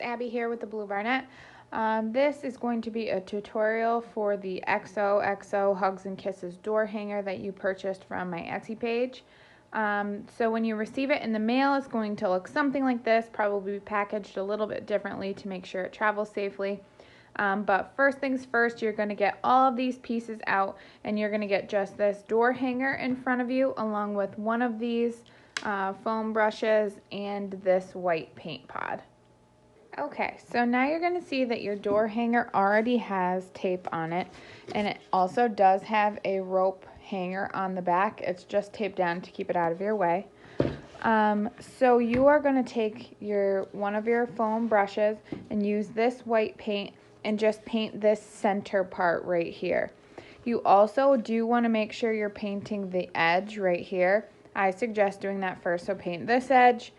Abby here with the Blue Barnet. This is going to be a tutorial for the Xoxo Hugs and Kisses door hanger that you purchased from my Etsy page. So when you receive it in the mail, it's going to look something like this, probably packaged a little bit differently to make sure it travels safely. But first things first, you're going to get all of these pieces out, and you're going to get just this door hanger in front of you along with one of these foam brushes and this white paint pod. Okay, so now you're going to see that your door hanger already has tape on it, and it also does have a rope hanger on the back. It's just taped down to keep it out of your way. So you are going to take one of your foam brushes and use this white paint and just paint this center part right here. You also do want to make sure you're painting the edge right here. I suggest doing that first. So paint this edge,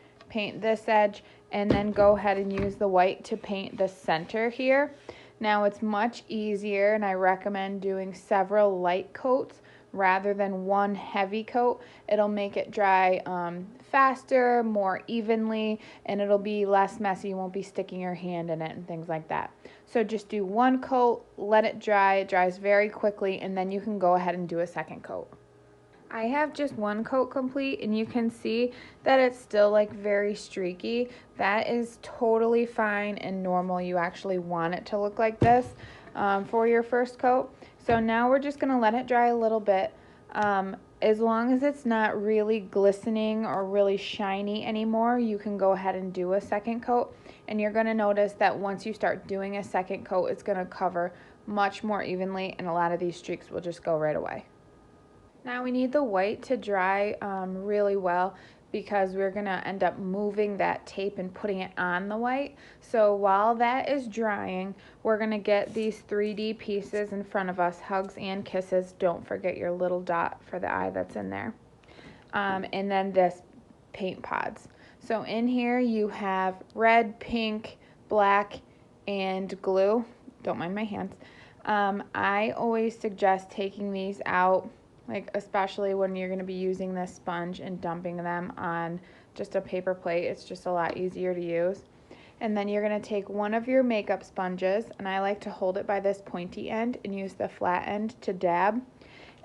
and then go ahead and use the white to paint the center here. Now it's much easier, and I recommend doing several light coats rather than one heavy coat. It'll make it dry faster, more evenly, and it'll be less messy. You won't be sticking your hand in it and things like that. So just do one coat, let it dry. It dries very quickly, and then you can go ahead and do a second coat. I have just one coat complete, and you can see that it's still like very streaky. That is totally fine and normal. You actually want it to look like this for your first coat. So now we're just gonna let it dry a little bit. As long as it's not really glistening or really shiny anymore, you can go ahead and do a second coat. And you're gonna notice that once you start doing a second coat, it's gonna cover much more evenly, and a lot of these streaks will just go right away. Now we need the white to dry really well, because we're going to end up moving that tape and putting it on the white. So while that is drying, we're going to get these 3D pieces in front of us, Hugs and Kisses. Don't forget your little dot for the eye that's in there. And then this paint pods. So in here you have red, pink, black, and glue. Don't mind my hands. I always suggest taking these out, like especially when you're going to be using this sponge and dumping them on just a paper plate. It's just a lot easier to use. And then you're going to take one of your makeup sponges, and I like to hold it by this pointy end and use the flat end to dab.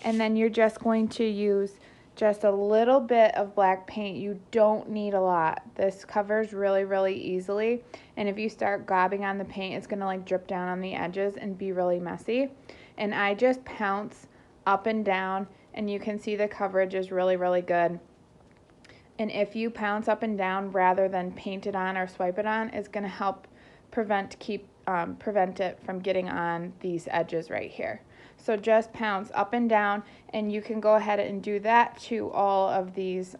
And then you're just going to use just a little bit of black paint. You don't need a lot. This covers really, really easily. And if you start gobbing on the paint, it's going to like drip down on the edges and be really messy. And I just pounce up and down, and you can see the coverage is really, really good. And if you pounce up and down rather than paint it on or swipe it on, it's going to help prevent it from getting on these edges right here. So just pounce up and down, and you can go ahead and do that to all of these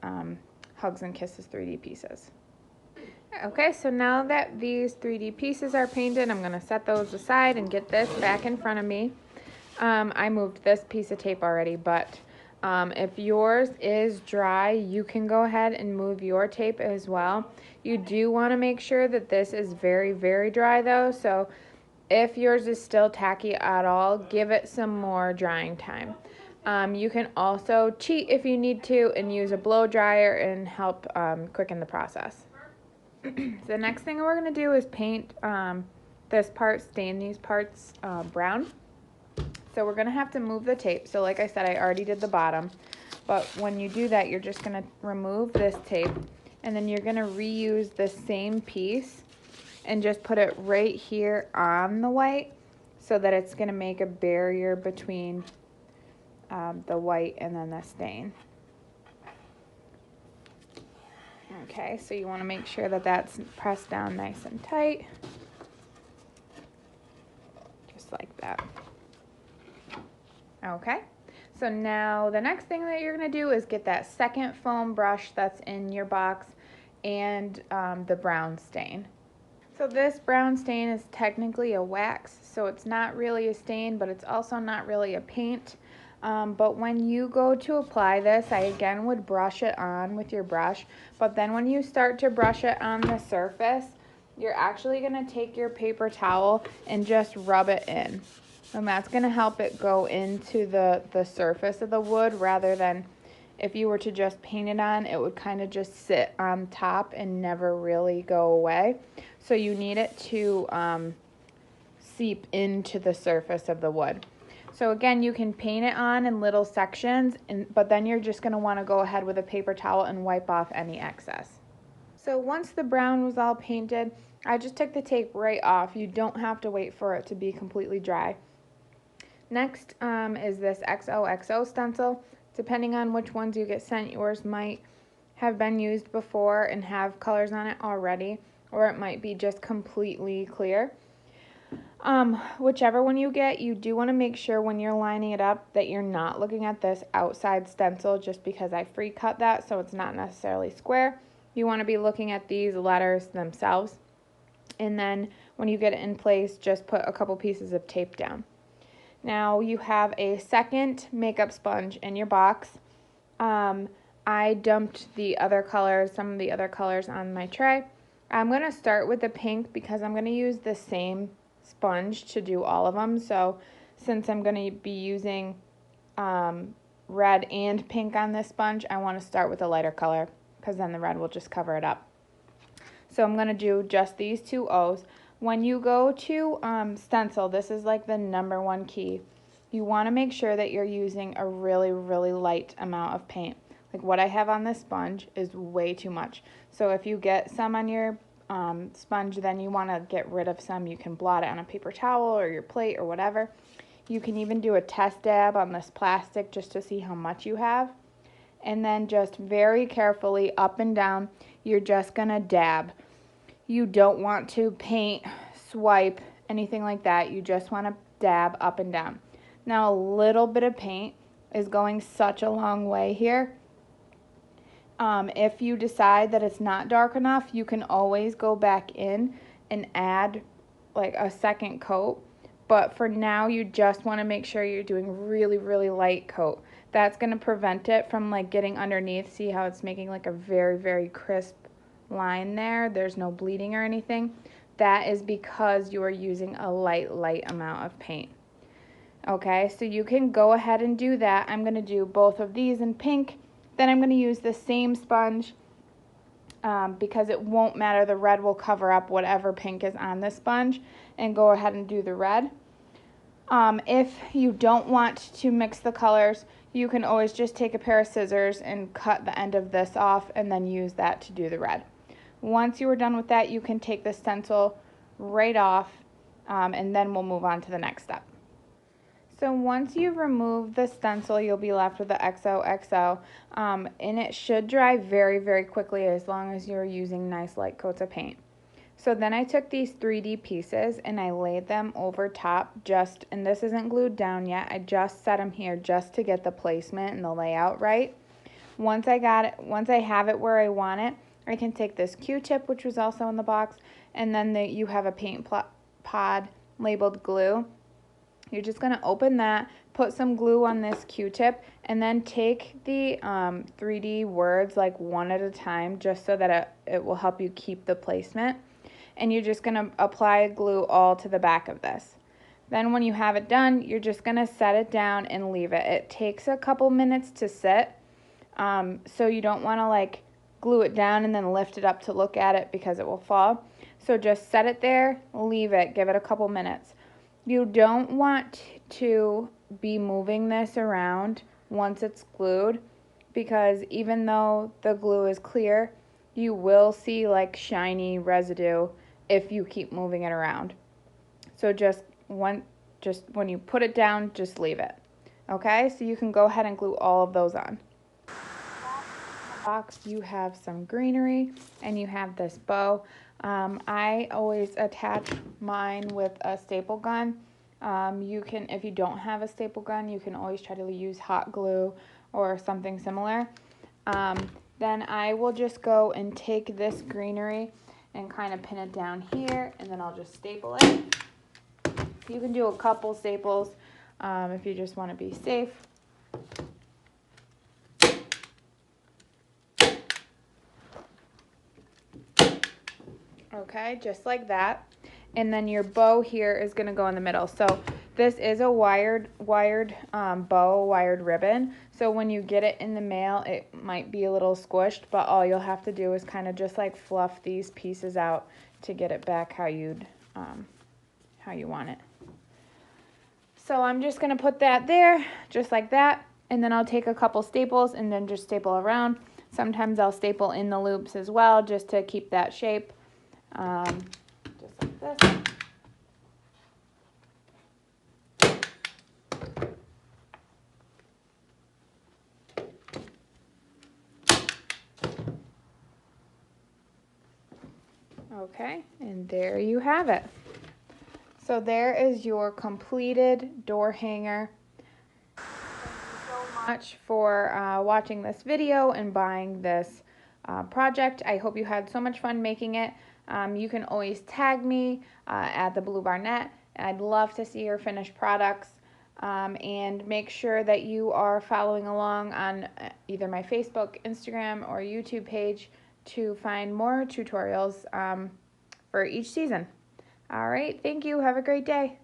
Hugs and Kisses 3D pieces. Okay, so now that these 3D pieces are painted, I'm going to set those aside and get this back in front of me. I moved this piece of tape already, but if yours is dry, you can go ahead and move your tape as well. You do want to make sure that this is very, very dry though, so if yours is still tacky at all, give it some more drying time. You can also cheat if you need to and use a blow dryer and help quicken the process. The next thing we're going to do is paint this part, stain these parts brown. So we're going to have to move the tape. So like I said, I already did the bottom. But when you do that, you're just going to remove this tape. And then you're going to reuse the same piece and just put it right here on the white, so that it's going to make a barrier between the white and then the stain. Okay, so you want to make sure that that's pressed down nice and tight. Just like that. Okay, so now the next thing that you're going to do is get that second foam brush that's in your box and the brown stain. So this brown stain is technically a wax, so it's not really a stain, but it's also not really a paint. But when you go to apply this, I again would brush it on with your brush, but then when you start to brush it on the surface, you're actually going to take your paper towel and just rub it in. And that's going to help it go into the surface of the wood, rather than if you were to just paint it on, it would kind of just sit on top and never really go away. so you need it to seep into the surface of the wood. So again, you can paint it on in little sections, but then you're just going to want to go ahead with a paper towel and wipe off any excess. So once the brown was all painted, I just took the tape right off. You don't have to wait for it to be completely dry. Next is this Xoxo stencil. Depending on which ones you get sent, yours might have been used before and have colors on it already, or it might be just completely clear. Whichever one you get, you do want to make sure when you're lining it up that you're not looking at this outside stencil, just because I free cut that so it's not necessarily square. You want to be looking at these letters themselves. And then when you get it in place, just put a couple pieces of tape down. Now you have a second makeup sponge in your box. I dumped the other colors, some of the other colors on my tray. I'm going to start with the pink because I'm going to use the same sponge to do all of them. So since I'm going to be using red and pink on this sponge, I want to start with a lighter color because then the red will just cover it up. So I'm going to do just these two O's. When you go to stencil, this is like the #1 key. You want to make sure that you're using a really, really light amount of paint. Like what I have on this sponge is way too much. So if you get some on your sponge, then you want to get rid of some. You can blot it on a paper towel or your plate or whatever. You can even do a test dab on this plastic just to see how much you have. And then just very carefully up and down, you're just going to dab. You don't want to paint, swipe, anything like that. You just want to dab up and down. Now a little bit of paint is going such a long way here. If you decide that it's not dark enough, you can always go back in and add like a second coat. But for now, you just want to make sure you're doing really, really light coat. That's going to prevent it from like getting underneath. See how it's making like a very, very crisp line there. There's no bleeding or anything. That is because you are using a light amount of paint. Okay, so you can go ahead and do that. I'm going to do both of these in pink. Then I'm going to use the same sponge because it won't matter. The red will cover up whatever pink is on the sponge, and go ahead and do the red. If you don't want to mix the colors, you can always just take a pair of scissors and cut the end of this off and then use that to do the red. Once you are done with that, you can take the stencil right off and then we'll move on to the next step. So once you've removed the stencil, you'll be left with the Xoxo, and it should dry very, very quickly as long as you're using nice light coats of paint. So then I took these 3D pieces and I laid them over top and this isn't glued down yet. I just set them here just to get the placement and the layout right. Once I have it where I want it, I can take this Q-tip, which was also in the box, and then you have a paint pod labeled glue. You're just going to open that, put some glue on this Q-tip, and then take the 3D words like one at a time just so that it will help you keep the placement. And you're just going to apply glue all to the back of this. Then when you have it done, you're just going to set it down and leave it. It takes a couple minutes to sit, so you don't want to like glue it down and then lift it up to look at it because it will fall. So just set it there, leave it, give it a couple minutes. You don't want to be moving this around once it's glued, because even though the glue is clear, you will see like shiny residue if you keep moving it around. So just when you put it down, just leave it. Okay, so you can go ahead and glue all of those on. In the box, you have some greenery and you have this bow. I always attach mine with a staple gun. You can, if you don't have a staple gun, you can always try to use hot glue or something similar. Then I will just go and take this greenery and kind of pin it down here, and then I'll just staple it. You can do a couple staples if you just want to be safe. Okay, just like that. And then your bow here is going to go in the middle. So This is a wired bow, wired ribbon. So when you get it in the mail, it might be a little squished, but all you'll have to do is kind of just like fluff these pieces out to get it back how you want it. So I'm just gonna put that there, just like that, and then I'll take a couple staples and then just staple around. Sometimes I'll staple in the loops as well, just to keep that shape, just like this. Okay, and there you have it. So there is your completed door hanger. Thank you so much for watching this video and buying this project. I hope you had so much fun making it. You can always tag me at the Blue Barnett. I'd love to see your finished products. And make sure that you are following along on either my Facebook, Instagram, or YouTube page to find more tutorials for each season. All right, thank you. Have a great day.